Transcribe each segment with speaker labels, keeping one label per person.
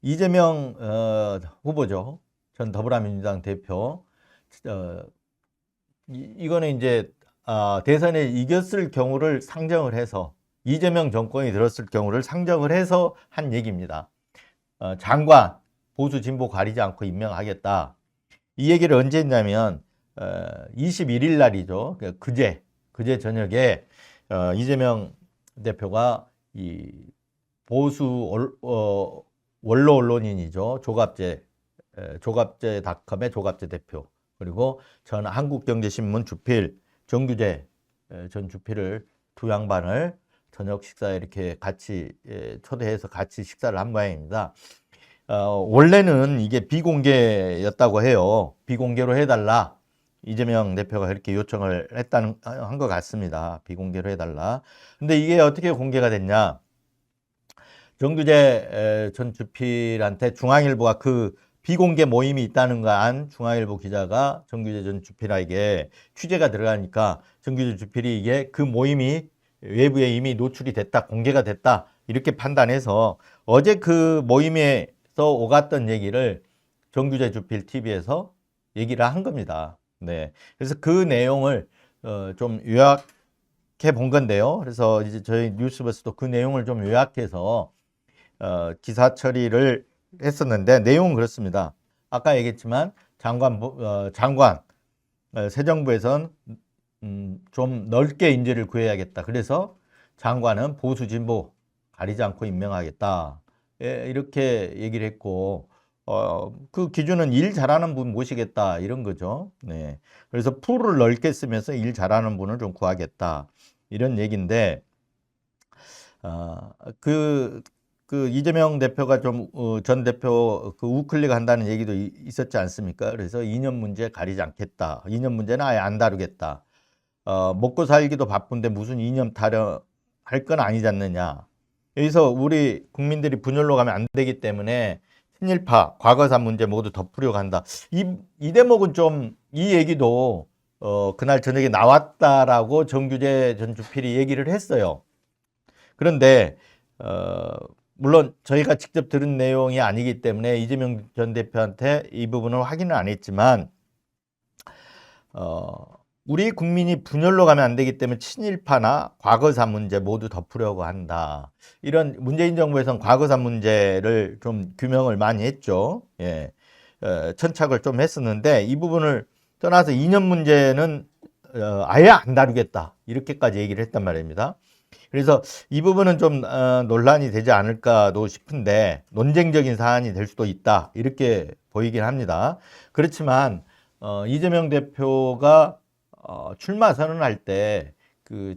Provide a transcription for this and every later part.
Speaker 1: 이재명 후보죠. 전 더불어민주당 대표. 이거는 이제 대선에 이겼을 경우를 상정을 해서 이재명 정권이 들었을 경우를 상정을 해서 한 얘기입니다. 장관 보수 진보 가리지 않고 임명하겠다. 이 얘기를 언제 했냐면 21일 날이죠. 그제 저녁에 이재명 대표가 이 보수 원로 언론인이죠. 조갑제닷컴의 조갑제 대표, 그리고 전 한국경제신문 주필 정규재 전 주필을 두 양반을 저녁 식사에 이렇게 같이 초대해서 같이 식사를 한 모양입니다. 원래는 이게 비공개였다고 해요. 비공개로 해달라. 이재명 대표가 이렇게 요청을 한 것 같습니다. 비공개로 해달라. 근데 이게 어떻게 공개가 됐냐? 정규재 전 주필한테 중앙일보가 그 비공개 모임이 있다는 거 안 중앙일보 기자가 정규재 전 주필에게 취재가 들어가니까 정규재 주필이 이게 그 모임이 외부에 이미 노출이 됐다, 공개가 됐다, 이렇게 판단해서 어제 그 모임에서 오갔던 얘기를 정규재 주필 TV에서 얘기를 한 겁니다. 네. 그래서 그 내용을 좀 요약해 본 건데요. 그래서 이제 저희 뉴스버스도 그 내용을 좀 요약해서 기사 처리를 했었는데, 내용은 그렇습니다. 아까 얘기했지만 장관 새 정부에선 좀 넓게 인재를 구해야겠다. 그래서 장관은 보수 진보 가리지 않고 임명하겠다. 이렇게 얘기를 했고, 그 기준은 일 잘하는 분 모시겠다, 이런 거죠. 네. 그래서 풀을 넓게 쓰면서 일 잘하는 분을 좀 구하겠다, 이런 얘기인데, 그 이재명 대표가 전 대표 그 우클릭 한다는 얘기도 있었지 않습니까? 그래서 이념 문제 가리지 않겠다. 이념 문제는 아예 안 다루겠다. 먹고 살기도 바쁜데 무슨 이념 타령할 건 아니지 않느냐. 여기서 우리 국민들이 분열로 가면 안 되기 때문에 친일파, 과거사 문제 모두 덮으려고 한다. 이 대목은 좀, 이 얘기도 그날 저녁에 나왔다라고 정규재 전 주필이 얘기를 했어요. 그런데 물론 저희가 직접 들은 내용이 아니기 때문에 이재명 전 대표한테 이 부분을 확인을 안 했지만, 우리 국민이 분열로 가면 안 되기 때문에 친일파나 과거사 문제 모두 덮으려고 한다. 이런, 문재인 정부에서는 과거사 문제를 좀 규명을 많이 했죠. 예. 천착을 좀 했었는데, 이 부분을 떠나서 이념 문제는 아예 안 다루겠다, 이렇게까지 얘기를 했단 말입니다. 그래서 이 부분은 좀 논란이 되지 않을까도 싶은데, 논쟁적인 사안이 될 수도 있다, 이렇게 보이긴 합니다. 그렇지만 이재명 대표가 출마 선언할 때 그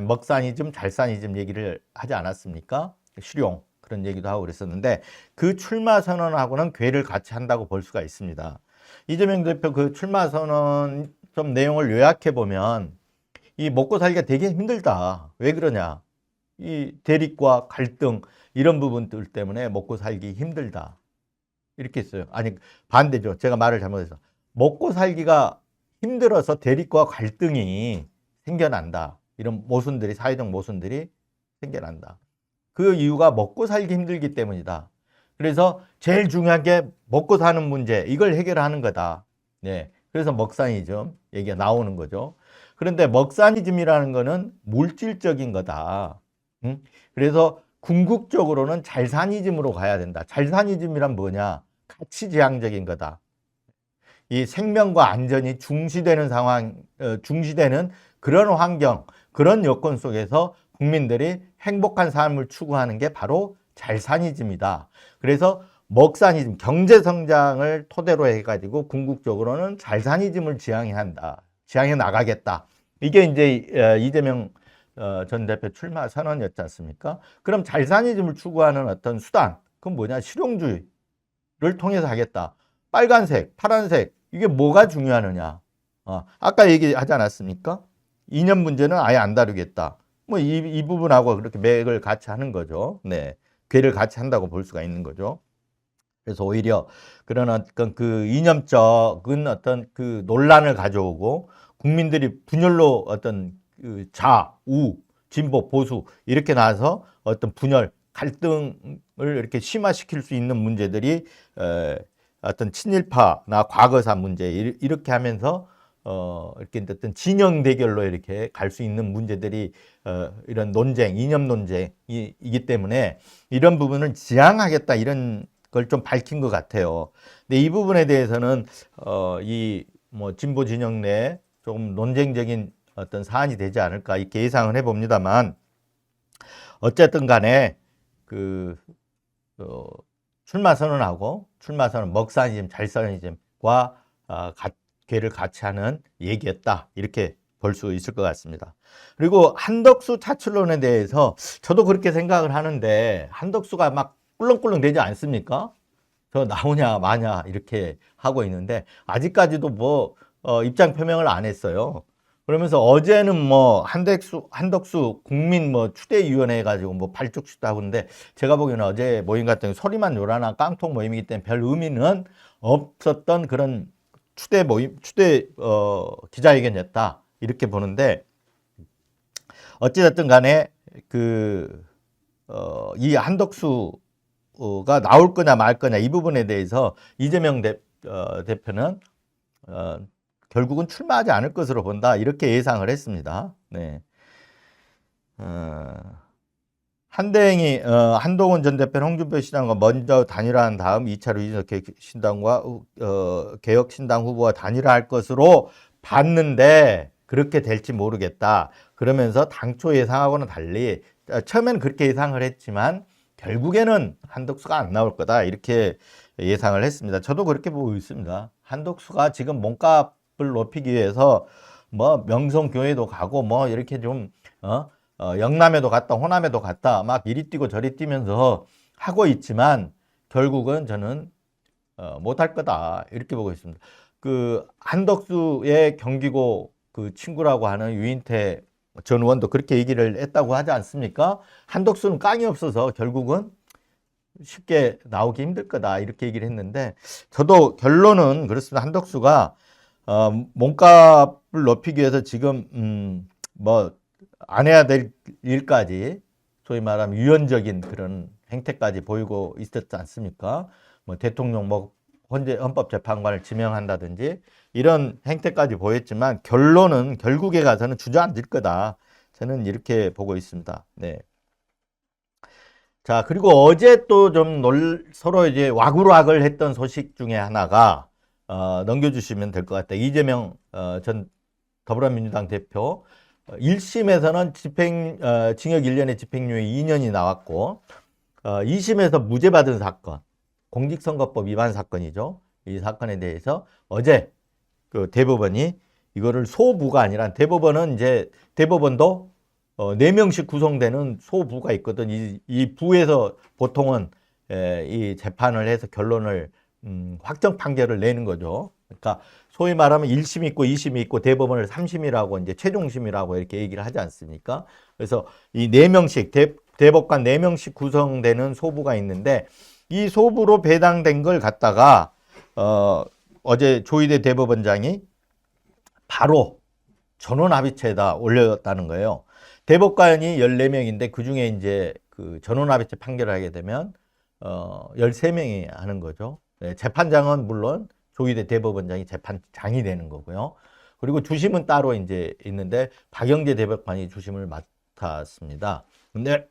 Speaker 1: 먹사니즘, 잘사니즘 얘기를 하지 않았습니까? 실용, 그런 얘기도 하고 그랬었는데, 그 출마 선언하고는 궤를 같이 한다고 볼 수가 있습니다. 이재명 대표 그 출마 선언 좀 내용을 요약해 보면, 이 먹고 살기가 되게 힘들다. 왜 그러냐? 이 대립과 갈등, 이런 부분들 때문에 먹고 살기 힘들다, 이렇게 했어요. 아니, 반대죠. 제가 말을 잘못해서. 먹고 살기가 힘들어서 대립과 갈등이 생겨난다. 이런 모순들이, 사회적 모순들이 생겨난다. 그 이유가 먹고 살기 힘들기 때문이다. 그래서 제일 중요한 게 먹고 사는 문제, 이걸 해결하는 거다. 네. 그래서 먹사니즘 얘기가 나오는 거죠. 그런데 먹사니즘이라는 거는 물질적인 거다. 그래서 궁극적으로는 잘사니즘으로 가야 된다. 잘사니즘이란 뭐냐? 가치지향적인 거다. 이 생명과 안전이 중시되는 중시되는 그런 환경, 그런 여건 속에서 국민들이 행복한 삶을 추구하는 게 바로 잘사니즘이다. 그래서 먹사니즘, 경제성장을 토대로 해가지고 궁극적으로는 잘사니즘을 지향해 나가겠다. 이게 이제 이재명 전 대표 출마 선언이었지 않습니까? 그럼 잘사니즘을 추구하는 어떤 수단, 그건 뭐냐? 실용주의를 통해서 하겠다. 빨간색, 파란색, 이게 뭐가 중요하느냐? 아까 얘기하지 않았습니까? 이념 문제는 아예 안 다루겠다. 뭐 이 부분하고 그렇게 맥을 같이 하는 거죠. 네, 궤를 같이 한다고 볼 수가 있는 거죠. 그래서 오히려 그런 어떤 그 이념적인 어떤 그 논란을 가져오고, 국민들이 분열로 어떤 그 진보, 보수 이렇게 나와서 어떤 분열, 갈등을 이렇게 심화시킬 수 있는 문제들이 어떤 친일파나 과거사 문제 이렇게 하면서 이렇게 어떤 진영 대결로 이렇게 갈 수 있는 문제들이 이런 논쟁, 이념 논쟁이기 때문에 이런 부분을 지향하겠다 이런 걸 좀 밝힌 것 같아요. 근데 이 부분에 대해서는 이 뭐 진보 진영 내 조금 논쟁적인 어떤 사안이 되지 않을까 이렇게 예상을 해봅니다만 어쨌든 간에 그 출마 선언하고 출마 선언 먹사니즘 잘선이즘과 궤를 같이 하는 얘기였다 이렇게 볼 수 있을 것 같습니다. 그리고 한덕수 차출론에 대해서 저도 그렇게 생각을 하는데 한덕수가 막 꿀렁꿀렁 되지 않습니까? 저 나오냐 마냐 이렇게 하고 있는데 아직까지도 뭐 입장 표명을 안 했어요. 그러면서 어제는 뭐 한덕수 국민 뭐 추대위원회 해가지고 뭐 발족식도 하고 있는데 제가 보기에는 어제 모임 같은 경우 소리만 요란한 깡통 모임이기 때문에 별 의미는 없었던 그런 추대 기자회견이었다 이렇게 보는데 어찌됐든 간에 이 한덕수가 나올 거냐 말 거냐 이 부분에 대해서 이재명 대표는 결국은 출마하지 않을 것으로 본다 이렇게 예상을 했습니다. 네. 한동훈 전 대표는 홍준표 시장과 먼저 단일화한 다음 2차로 이준석 개혁신당 후보와 단일화할 것으로 봤는데 그렇게 될지 모르겠다. 그러면서 당초 예상하고는 달리 처음에는 그렇게 예상을 했지만 결국에는 한덕수가 안 나올 거다 이렇게 예상을 했습니다. 저도 그렇게 보고 있습니다. 한덕수가 지금 몸값을 높이기 위해서 뭐 명성교회도 가고 뭐 이렇게 좀 영남에도 갔다 호남에도 갔다 막 이리 뛰고 저리 뛰면서 하고 있지만 결국은 저는 못할 거다 이렇게 보고 있습니다. 그 한덕수의 경기고 그 친구라고 하는 유인태 전 의원도 그렇게 얘기를 했다고 하지 않습니까? 한덕수는 깡이 없어서 결국은 쉽게 나오기 힘들 거다 이렇게 얘기를 했는데 저도 결론은 그렇습니다. 한덕수가 몸값을 높이기 위해서 지금 뭐 안 해야 될 일까지 소위 말하면 유연적인 그런 행태까지 보이고 있었지 않습니까? 뭐 대통령 뭐 헌법재판관을 지명한다든지 이런 행태까지 보였지만 결론은 결국에 가서는 주저앉을 거다. 저는 이렇게 보고 있습니다. 네. 자, 그리고 어제 또 좀 서로 이제 와글와글 했던 소식 중에 하나가 넘겨주시면 될 것 같아요. 이재명 전 더불어민주당 대표 1심에서는 징역 1년에 집행유예 2년이 나왔고 2심에서 무죄 받은 사건, 공직선거법 위반 사건이죠. 이 사건에 대해서 어제 그 대법원이 이거를 소부가 아니라 대법원은 이제 대법원도 4명씩 구성되는 소부가 있거든. 이 부에서 보통은 이 재판을 해서 결론을 확정 판결을 내는 거죠. 그러니까 소위 말하면 1심 있고 2심이 있고 대법원을 3심이라고 이제 최종심이라고 이렇게 얘기를 하지 않습니까? 그래서 이 4명씩 대법관 4명씩 구성되는 소부가 있는데 이 소부로 배당된 걸 갖다가 어제 조희대 대법원장이 바로 전원합의체에다 올렸다는 거예요. 대법관이 14명인데 그중에 이제 그 전원합의체 판결을 하게 되면 13명이 하는 거죠. 네, 재판장은 물론 조희대 대법원장이 재판장이 되는 거고요. 그리고 주심은 따로 이제 있는데 박영재 대법관이 주심을 맡았습니다. 근데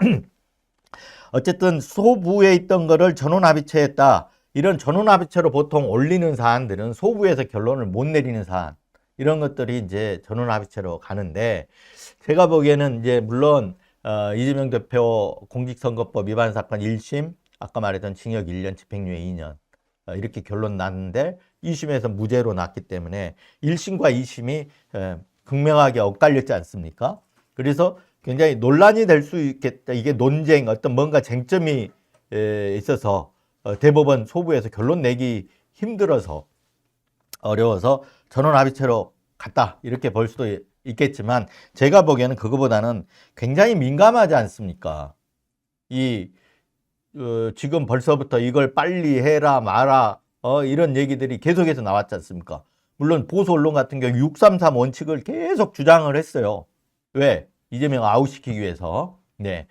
Speaker 1: 어쨌든 소부에 있던 거를 전원합의체에 했다. 이런 전원합의체로 보통 올리는 사안들은 소부에서 결론을 못 내리는 사안. 이런 것들이 이제 전원합의체로 가는데 제가 보기에는 이제 물론 이재명 대표 공직선거법 위반 사건 1심 아까 말했던 징역 1년 집행유예 2년 이렇게 결론 났는데 2심에서 무죄로 났기 때문에 1심과 2심이 극명하게 엇갈렸지 않습니까? 그래서 굉장히 논란이 될 수 있겠다. 이게 논쟁 어떤 뭔가 쟁점이 있어서 대법원 소부에서 결론 내기 힘들어서 어려워서 전원합의체로 갔다 이렇게 볼 수도 있겠지만 제가 보기에는 그거보다는 굉장히 민감하지 않습니까? 지금 벌써부터 이걸 빨리 해라 마라 이런 얘기들이 계속해서 나왔지 않습니까? 물론 보수 언론 같은 경우 633 원칙을 계속 주장을 했어요. 왜? 이재명 아웃시키기 위해서. 네.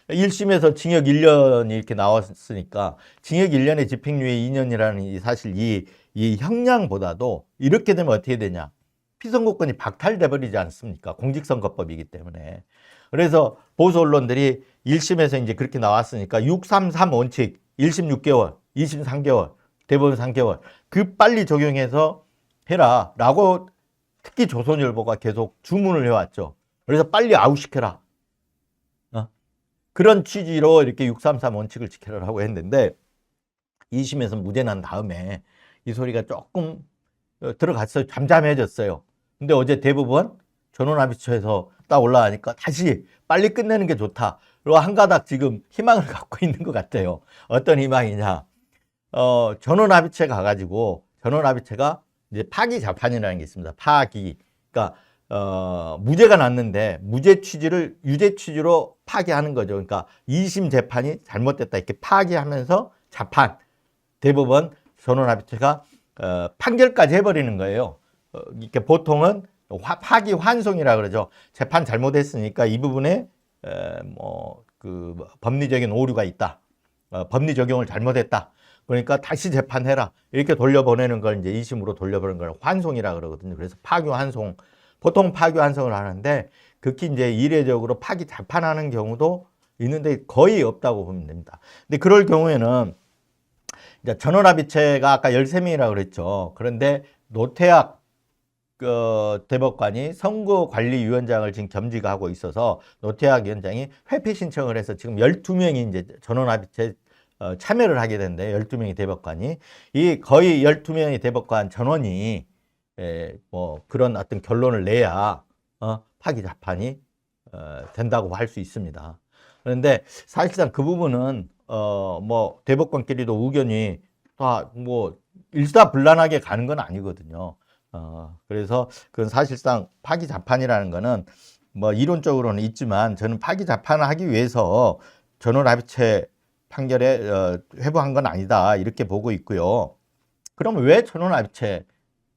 Speaker 1: 1심에서 징역 1년이 이렇게 나왔으니까 징역 1년에 집행유예 2년이라는 사실 이 형량보다도 이렇게 되면 어떻게 되냐. 피선거권이 박탈돼 버리지 않습니까? 공직선거법이기 때문에. 그래서 보수 언론들이 1심에서 이제 그렇게 나왔으니까 633 원칙 1심 6개월, 2심 3개월, 대법원 3개월 그 빨리 적용해서 해라 라고 특히 조선일보가 계속 주문을 해왔죠. 그래서 빨리 아웃시켜라. 그런 취지로 이렇게 633 원칙을 지켜라라고 했는데 2심에서 무죄 난 다음에 이 소리가 조금 들어갔어요. 잠잠해졌어요. 근데 어제 대법원 전원합의처에서 딱 올라가니까 다시 빨리 끝내는 게 좋다. 그리고 한 가닥 지금 희망을 갖고 있는 것 같아요. 어떤 희망이냐. 전원합의체 가가지고 전원합의체가 이제 파기 재판이라는 게 있습니다. 파기. 그러니까 무죄가 났는데 무죄 취지를 유죄 취지로 파기하는 거죠. 그러니까 2심 재판이 잘못됐다 이렇게 파기하면서 재판 대법원 전원합의체가 판결까지 해버리는 거예요. 이렇게 보통은 파기 환송이라 그러죠. 재판 잘못했으니까 이 부분에 그 법리적인 오류가 있다. 법리 적용을 잘못했다. 그러니까 다시 재판해라. 이렇게 돌려보내는 걸 이제 2심으로 돌려보내는 걸 환송이라 그러거든요. 그래서 파기 환송. 보통 파기 환송을 하는데 극히 이제 이례적으로 파기 재판하는 경우도 있는데 거의 없다고 보면 됩니다. 근데 그럴 경우에는 이제 전원합의체가 아까 13명이라고 그랬죠. 그런데 노태학 대법관이 선거관리위원장을 지금 겸직하고 있어서 노태학 위원장이 회피 신청을 해서 지금 12명이 이제 전원합의체 참여를 하게 된대. 12명의 대법관이. 이 거의 12명의 대법관 전원이 뭐 그런 어떤 결론을 내야 파기 재판이 된다고 할 수 있습니다. 그런데 사실상 그 부분은 뭐 대법관끼리도 의견이 다 뭐 일사불란하게 가는 건 아니거든요. 그래서 그건 사실상 파기 재판이라는 거는 뭐 이론적으로는 있지만 저는 파기 재판을 하기 위해서 전원합의체 판결에 회부한 건 아니다 이렇게 보고 있고요. 그러면 왜 전원합의체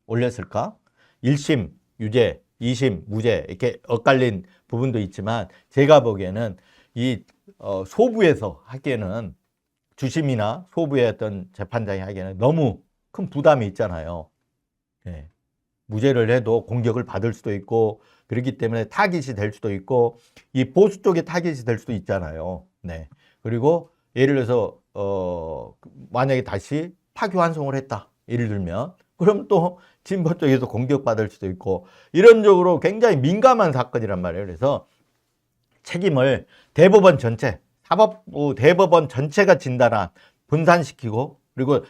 Speaker 1: 올렸을까? 1심 유죄, 2심 무죄 이렇게 엇갈린 부분도 있지만 제가 보기에는 이 소부에서 하기에는 주심이나 소부의 어떤 재판장이 하기에는 너무 큰 부담이 있잖아요. 네. 무죄를 해도 공격을 받을 수도 있고 그렇기 때문에 타깃이 될 수도 있고 이 보수 쪽에 타깃이 될 수도 있잖아요. 네. 그리고 예를 들어서 만약에 다시 파기환송을 했다. 예를 들면 그럼 또 진보 쪽에서 공격받을 수도 있고 이런적으로 굉장히 민감한 사건이란 말이에요. 그래서 책임을 대법원 전체, 사법부 대법원 전체가 진단한 분산시키고 그리고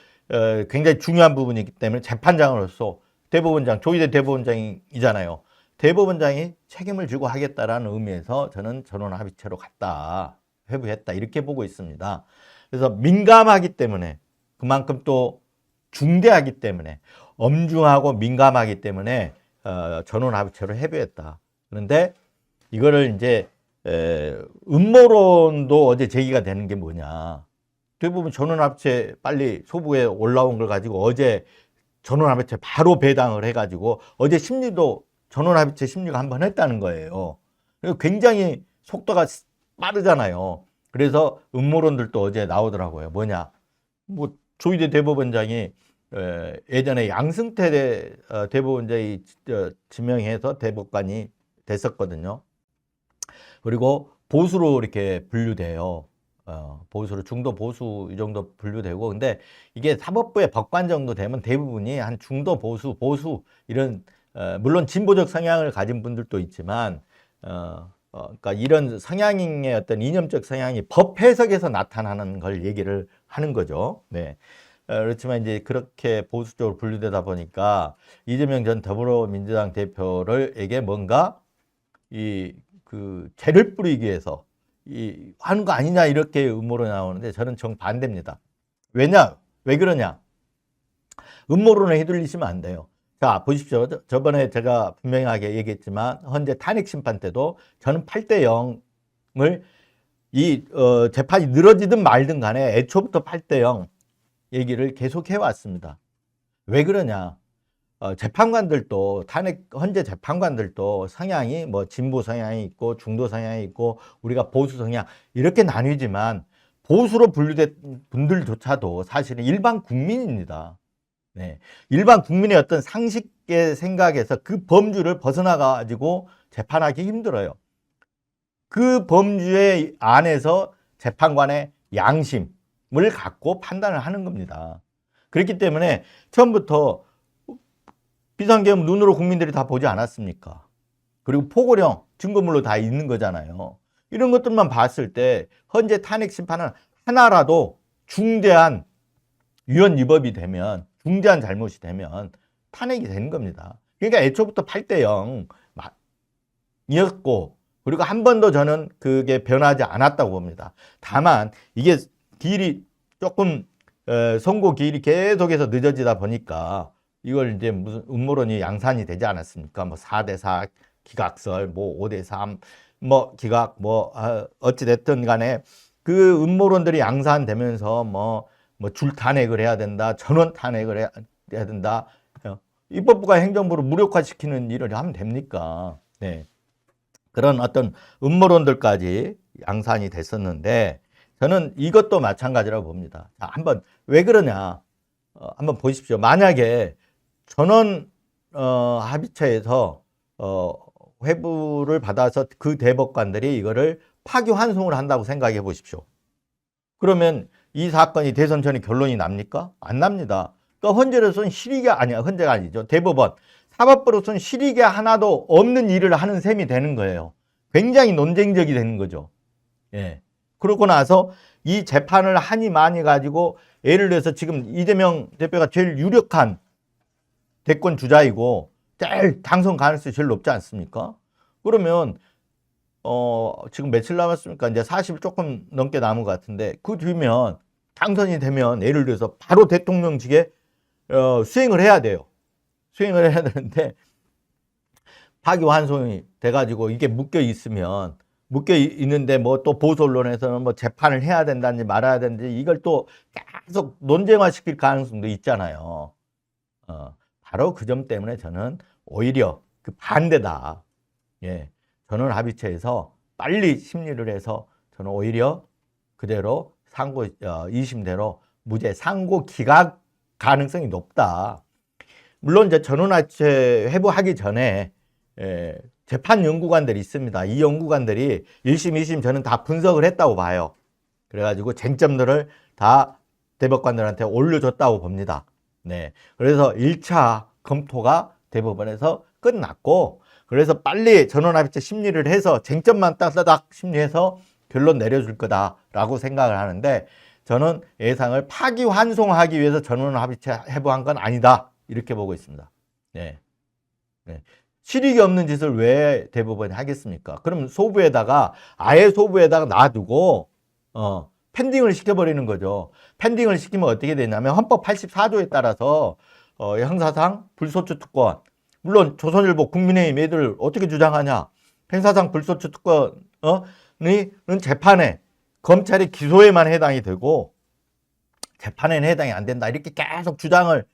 Speaker 1: 굉장히 중요한 부분이기 때문에 재판장으로서 대법원장, 조희대 대법원장이잖아요. 대법원장이 책임을 지고 하겠다라는 의미에서 저는 전원합의체로 갔다, 회부했다 이렇게 보고 있습니다. 그래서 민감하기 때문에 그만큼 또 중대하기 때문에 엄중하고 민감하기 때문에 전원합의체로 회부했다. 그런데 이거를 이제 음모론도 어제 제기가 되는 게 뭐냐. 대부분 전원합의체 빨리 소부에 올라온 걸 가지고 어제 전원합의체 바로 배당을 해가지고 어제 심리도 전원합의체 심리가 한번 했다는 거예요. 굉장히 속도가 빠르잖아요. 그래서 음모론들도 어제 나오더라고요. 뭐냐. 뭐 조희대 대법원장이 예전에 양승태 대법원장이 지명해서 대법관이 됐었거든요. 그리고 보수로 이렇게 분류돼요. 보수로 중도 보수 이 정도 분류되고 근데 이게 사법부의 법관 정도 되면 대부분이 한 중도 보수 이런 물론 진보적 성향을 가진 분들도 있지만 그러니까 이런 성향의 어떤 이념적 성향이 법 해석에서 나타나는 걸 얘기를 하는 거죠. 네. 그렇지만 이제 그렇게 보수 쪽으로 분류되다 보니까 이재명 전 더불어민주당 대표를에게 뭔가 그 죄를 뿌리기 위해서 하는 거 아니냐 이렇게 음모론이 나오는데 저는 정반대입니다. 왜냐? 왜 그러냐? 음모론에 휘둘리시면 안 돼요. 자, 보십시오. 저번에 제가 분명하게 얘기했지만 현재 탄핵 심판 때도 저는 8대 0을 재판이 늘어지든 말든 간에 애초부터 8대 0 얘기를 계속 해왔습니다. 왜 그러냐? 재판관들도 헌재 재판관들도 성향이 뭐 진보 성향이 있고 중도 성향이 있고 우리가 보수 성향 이렇게 나뉘지만 보수로 분류된 분들조차도 사실은 일반 국민입니다. 네. 일반 국민의 어떤 상식의 생각에서 그 범주를 벗어나 가지고 재판하기 힘들어요. 그 범주의 안에서 재판관의 양심을 갖고 판단을 하는 겁니다. 그렇기 때문에 처음부터 비상계엄 눈으로 국민들이 다 보지 않았습니까? 그리고 포고령 증거물로 다 있는 거잖아요. 이런 것들만 봤을 때 헌재 탄핵 심판은 하나라도 중대한 위헌 위법이 되면, 중대한 잘못이 되면 탄핵이 되는 겁니다. 그러니까 애초부터 8대 0이었고, 그리고 한 번도 저는 그게 변하지 않았다고 봅니다. 다만 이게 길이 조금 선고 기일이 계속해서 늦어지다 보니까 이걸 이제 무슨 음모론이 양산이 되지 않았습니까? 뭐 4대4 기각설, 뭐 5대3 뭐 기각, 뭐 어찌 됐든 간에 그 음모론들이 양산되면서 뭐 줄탄핵을 해야 된다, 전원 탄핵을 해야 된다. 입법부가 행정부를 무력화시키는 일을 하면 됩니까? 네. 그런 어떤 음모론들까지 양산이 됐었는데 저는 이것도 마찬가지라고 봅니다. 자, 한번 왜 그러냐? 한번 보십시오. 만약에 전원 합의체에서 회부를 받아서 그 대법관들이 이거를 파기환송을 한다고 생각해 보십시오. 그러면 이 사건이 대선 전에 결론이 납니까? 안 납니다. 그러니까 헌재로서는 실익이 아니야. 헌재가 아니죠. 대법원. 사법부로서는 실익이 하나도 없는 일을 하는 셈이 되는 거예요. 굉장히 논쟁적이 되는 거죠. 예. 그러고 나서 이 재판을 하니 많이 가지고 예를 들어서 지금 이재명 대표가 제일 유력한 대권 주자이고 제일 당선 가능성이 제일 높지 않습니까? 그러면 지금 며칠 남았습니까? 이제 40일 조금 넘게 남은 것 같은데 그 뒤면 당선이 되면 예를 들어서 바로 대통령직에 수행을 해야 돼요. 수행을 해야 되는데 파기환송이 돼가지고 이게 묶여 있는데 뭐 또 보수 언론에서는 뭐 재판을 해야 된다든지 말아야 되는지 이걸 또 계속 논쟁화시킬 가능성도 있잖아요. 바로 그 점 때문에 저는 오히려 그 반대다. 예. 전원 합의체에서 빨리 심리를 해서 저는 오히려 그대로 상고 2심대로 무죄 상고 기각 가능성이 높다. 물론 이제 전원 합의체 회부하기 전에 재판 연구관들이 있습니다. 이 연구관들이 1심, 2심 저는 다 분석을 했다고 봐요. 그래가지고 쟁점들을 다 대법관들한테 올려줬다고 봅니다. 네. 그래서 1차 검토가 대법원에서 끝났고, 그래서 빨리 전원합의체 심리를 해서 쟁점만 따다닥 심리해서 결론 내려줄 거다라고 생각을 하는데, 저는 예상을 파기환송하기 위해서 전원합의체 회부한 건 아니다. 이렇게 보고 있습니다. 네. 네. 실익이 없는 짓을 왜 대법원이 하겠습니까? 그럼 아예 소부에다가 놔두고 펜딩을 시켜버리는 거죠. 펜딩을 시키면 어떻게 되냐면 헌법 84조에 따라서 형사상 불소추 특권, 물론 조선일보, 국민의힘 애들 어떻게 주장하냐? 형사상 불소추 특권은 재판에 검찰의 기소에만 해당이 되고 재판에는 해당이 안 된다. 이렇게 계속 주장을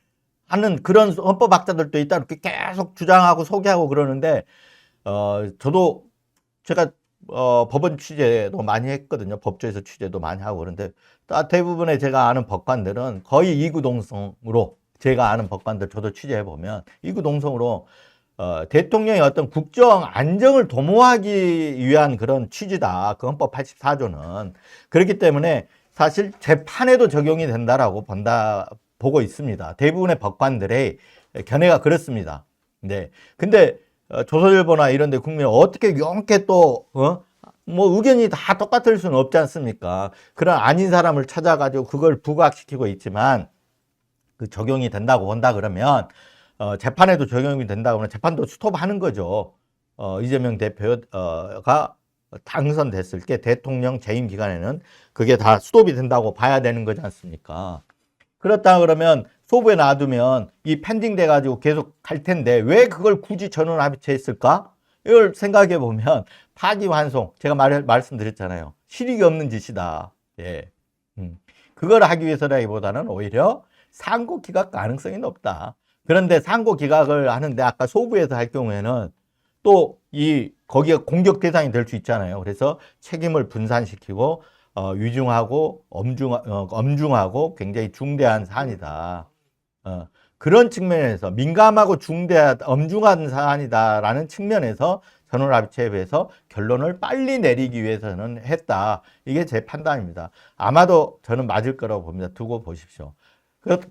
Speaker 1: 하는 그런 헌법학자들도 있다. 이렇게 계속 주장하고 소개하고 그러는데 저도 제가 법원 취재도 많이 했거든요. 법조에서 취재도 많이 하고 그런데 대부분의 제가 아는 법관들은 거의 이구동성으로 제가 아는 법관들 저도 취재해 보면 이구동성으로 대통령의 어떤 국정 안정을 도모하기 위한 그런 취지다. 그 헌법 84조는. 그렇기 때문에 사실 재판에도 적용이 된다라고 보고 있습니다. 대부분의 법관들의 견해가 그렇습니다. 네. 근데 조선일보나 이런 데 국민이 어떻게 이렇게 또 뭐 의견이 다 똑같을 수는 없지 않습니까? 그런 아닌 사람을 찾아가지고 그걸 부각시키고 있지만 그 적용이 된다고 본다 그러면 재판에도 적용이 된다고 하면 재판도 스톱하는 거죠. 이재명 대표가 당선됐을 때 대통령 재임 기간에는 그게 다 스톱이 된다고 봐야 되는 거지 않습니까? 그렇다 그러면 소부에 놔두면 이 펜딩 돼가지고 계속 갈 텐데 왜 그걸 굳이 전원 합의체 했을까? 이걸 생각해 보면 파기환송, 제가 말씀드렸잖아요. 실익이 없는 짓이다. 예. 그걸 하기 위해서라기보다는 오히려 상고 기각 가능성이 높다. 그런데 상고 기각을 하는데 아까 소부에서 할 경우에는 또 거기가 공격 대상이 될 수 있잖아요. 그래서 책임을 분산시키고 위중하고 엄중하고 굉장히 중대한 사안이다. 그런 측면에서 민감하고 엄중한 사안이다라는 측면에서 전원합의체에서 결론을 빨리 내리기 위해서는 했다. 이게 제 판단입니다. 아마도 저는 맞을 거라고 봅니다. 두고 보십시오.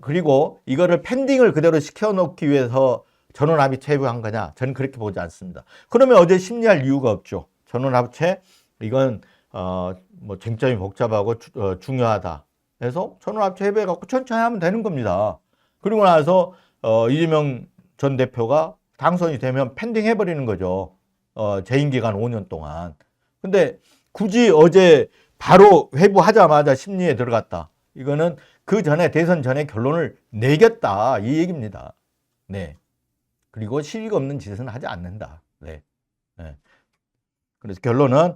Speaker 1: 그리고 이거를 펜딩을 그대로 시켜놓기 위해서 전원합의체 한 거냐? 저는 그렇게 보지 않습니다. 그러면 어제 심리할 이유가 없죠. 전원합의체 이건 뭐 쟁점이 복잡하고 중요하다. 그래서 전원합의체 해배해갖고 천천히 하면 되는 겁니다. 그리고 나서 이재명 전 대표가 당선이 되면 펜딩 해버리는 거죠. 재임 기간 5년 동안. 근데 굳이 어제 바로 회부하자마자 심리에 들어갔다. 이거는 그 전에 대선 전에 결론을 내겠다 이 얘기입니다. 네. 그리고 실익 없는 짓은 하지 않는다. 네. 네. 그래서 결론은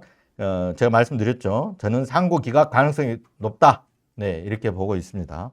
Speaker 1: 제가 말씀드렸죠. 저는 상고 기각 가능성이 높다. 네, 이렇게 보고 있습니다.